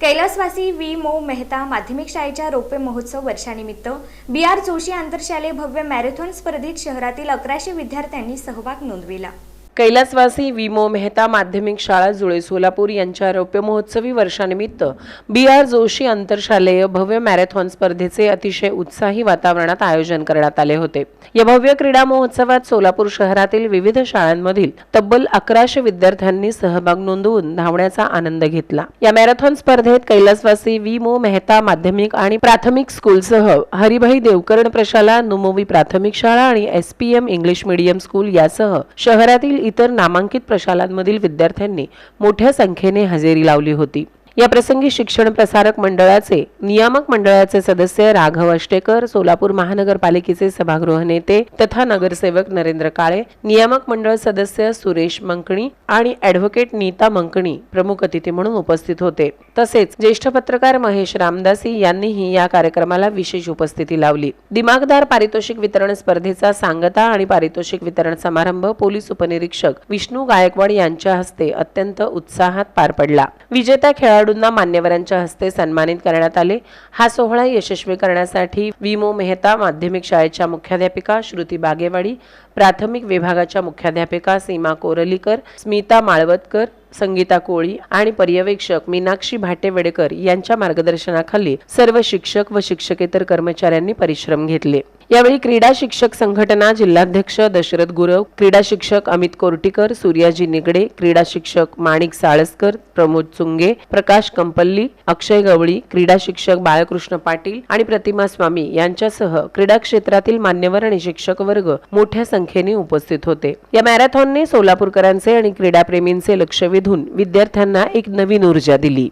कैलासवासी वी मो मेहता माध्यमिक शाळेच्या रौप्य महोत्सव वर्षानिमित्त BR जोशी आंतरशालेय भव्य मॅरेथॉन स्पर्धेत शहरातील 1100 विद्यार्थ्यांनी सहभाग नोंदविला। कैलासवासी वी मो मेहता माध्यमिक शाळा जुळे सोलापूर यांच्या रौप्य महोत्सवी वर्षानिमित्त BR जोशी आंतरशालेय भव्य मॅरेथॉन स्पर्धेचे अतिशय उत्साही वातावरणात आयोजन करण्यात आले होते। या भव्य क्रीडा महोत्सवात सोलापूर शहरातील विविध शाळांमधील तब्बल 1100 विद्यार्थ्यांनी सहभाग नोंदवून धावण्याचा आनंद घेतला। या मॅरेथॉन स्पर्धेत कैलासवासी वी मो मेहता माध्यमिक आणि प्राथमिक स्कूलसह हरिभाई देवकर्ण प्रशाला, नुमोवी प्राथमिक शाळा आणि SPM इंग्लिश मीडियम स्कूल यासह शहरातील इतर नामांकित प्रशालांमधील विद्यार्थ्यांनी मोठ्या संख्येने हजेरी लावली होती। या प्रसंगी शिक्षण प्रसारक मंडळाचे नियामक मंडळाचे सदस्य राघव अष्टेकर, सोलापूर महानगरपालिकेचे सभागृह नेते तथा नगरसेवक नरेंद्र काळे, नियामक मंडळ सदस्य सुरेश मंकणी आणि ॲडव्होकेट नीता मंकणी प्रमुख अतिथी म्हणून उपस्थित होते। तसेच ज्येष्ठ पत्रकार महेश रामदासी यांनीही या कार्यक्रमाला विशेष उपस्थिती लावली। दिमागदार पारितोषिक वितरण स्पर्धेचा सांगता आणि पारितोषिक वितरण समारंभ पोलीस उपनिरीक्षक विष्णू गायकवाड यांच्या हस्ते अत्यंत उत्साहात पार पडला। विजेत्या खेळाडूंना मान्यवरांच्या हस्ते सन्मानित करण्यात आले। हा सोहळा यशस्वी करण्यासाठी वी मो मेहता माध्यमिक शाळेच्या मुख्याध्यापिका श्रुती बागेवाडी, प्राथमिक विभागाच्या मुख्याध्यापिका सीमा कोरलीकर, स्मिता माळवतकर, संगीता कोळी आणि पर्यवेक्षक मीनाक्षी भाटेवेडेकर यांच्या मार्गदर्शनाखाली सर्व शिक्षक व शिक्षकेतर कर्मचाऱ्यांनी परिश्रम घेतले। यावेळी क्रीडा शिक्षक संघटना जिल्हाध्यक्ष दशरथ गुरव, क्रीडा शिक्षक अमित कोर्टीकर, सूर्याजी निगडे, क्रीडा शिक्षक माणिक साळसकर, प्रमोद चुंगे, प्रकाश कंपल्ली, अक्षय गवळी, क्रीडा शिक्षक बाळकृष्ण पाटील आणि प्रतिमा स्वामी यांच्यासह क्रीडा क्षेत्रातील मान्यवर आणि शिक्षक वर्ग मोठ्या संख्येने उपस्थित होते। या मॅरेथॉनने सोलापूरकरांचे आणि क्रीडाप्रेमींचे लक्ष वेधून विद्यार्थ्यांना एक नवीन ऊर्जा दिली।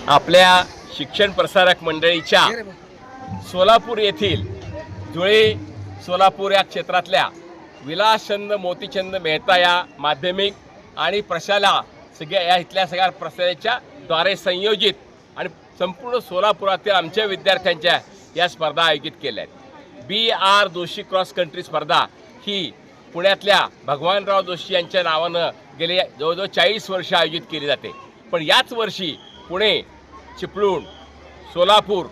आपल्या शिक्षण प्रसारक मंडळीच्या सोलापूर येथील जुळे सोलापूर या क्षेत्रातल्या विलासचंद मोतीचंद मेहता या माध्यमिक आणि प्रशाला या इथल्या सगळ्या प्रशालेच्या द्वारे संयोजित आणि संपूर्ण सोलापुरातील आमच्या विद्यार्थ्यांच्या या स्पर्धा आयोजित केल्या आहेत। BR जोशी क्रॉस कंट्री स्पर्धा ही पुण्यातल्या भगवानराव जोशी यांच्या नावानं गेले जवळजवळ 40 वर्ष आयोजित केली जाते। पण याच वर्षी पुणे, चिपळूण, सोलापूर,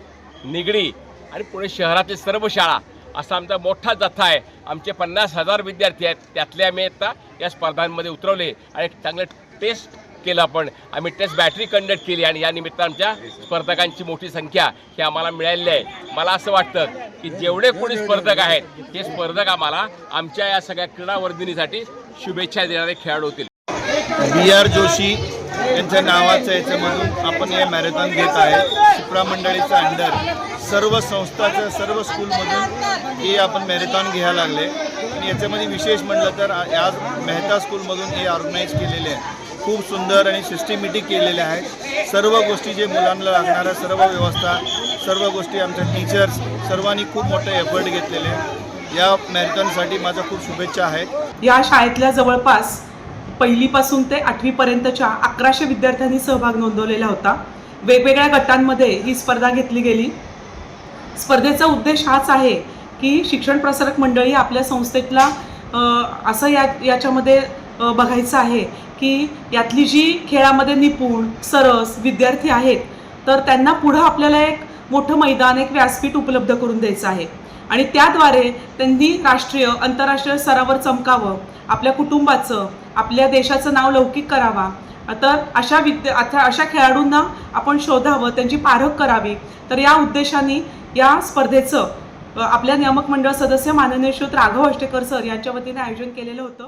निगडी आणि पुणे शहरातील सर्व शाळा असा आमचा मोठा जथ्था आहे। आमचे 50,000 विद्यार्थी आहेत, त्यातल्या आम्ही आता या स्पर्धांमध्ये उतरवले आणि चांगलं टेस्ट केलं। आम्ही टेस्ट बॅटरी कंडक्ट केली आणि या निमित्त आमच्या स्पर्धकांची मोठी संख्या ही आम्हाला मिळालेली आहे। मला असं वाटतं की जेवढे कोणी स्पर्धक आहेत ते स्पर्धक आम्हाला आमच्या या सगळ्या क्रीडा वर्धिनीसाठी शुभेच्छा देणारे खेळाडू होतील। BR जोशी यांच्या नावाचं याच्यामधून आपण हे मॅरेथॉन घेत आहे। शिप्रा मंडळीचं अंडर सर्व संस्थाचं सर्व स्कूलमधून हे आपण मॅरेथॉन घ्यायला लागले आणि याच्यामध्ये विशेष म्हटलं तर आज मेहता स्कूलमधून हे ऑर्गनाईज केलेले आहे। खूप सुंदर आणि सिस्टमॅटिक केलेले आहेत। सर्व गोष्टी जे मुलांना लागणाऱ्या सर्व व्यवस्था, सर्व गोष्टी आमच्या टीचर्स सर्वांनी खूप मोठे एफर्ट घेतलेले आहे। या मॅरेथॉनसाठी माझ्या खूप शुभेच्छा आहेत। या शाळेतल्या जवळपास पहिलीपासून ते 8वी पर्यंतच्या 1100 विद्यार्थ्यांनी सहभाग नोंदवलेला होता। वेगवेगळ्या गटांमध्ये ही स्पर्धा घेतली गेली। स्पर्धेचा उद्देश हाच आहे की शिक्षण प्रसारक मंडळी आपल्या संस्थेतला असं याच्यामध्ये बघायचं आहे की यातली जी खेळामध्ये निपुण सरस विद्यार्थी आहेत तर त्यांना पुढं आपल्याला एक मोठं मैदान, एक व्यासपीठ उपलब्ध करून द्यायचं आहे आणि त्याद्वारे त्यांनी राष्ट्रीय आंतरराष्ट्रीय स्तरावर चमकावं, आपल्या कुटुंबाचं, आपल्या देशाचं नाव लौकिक करावा। तर अशा खेळाडूंना आपण शोधावं, त्यांची पारख करावी। तर या उद्देशाने या स्पर्धेचं आपल्या नियामक मंडळ सदस्य माननीय श्री राघव अष्टेकर सर यांच्या वतीने आयोजन केलेलं होतं।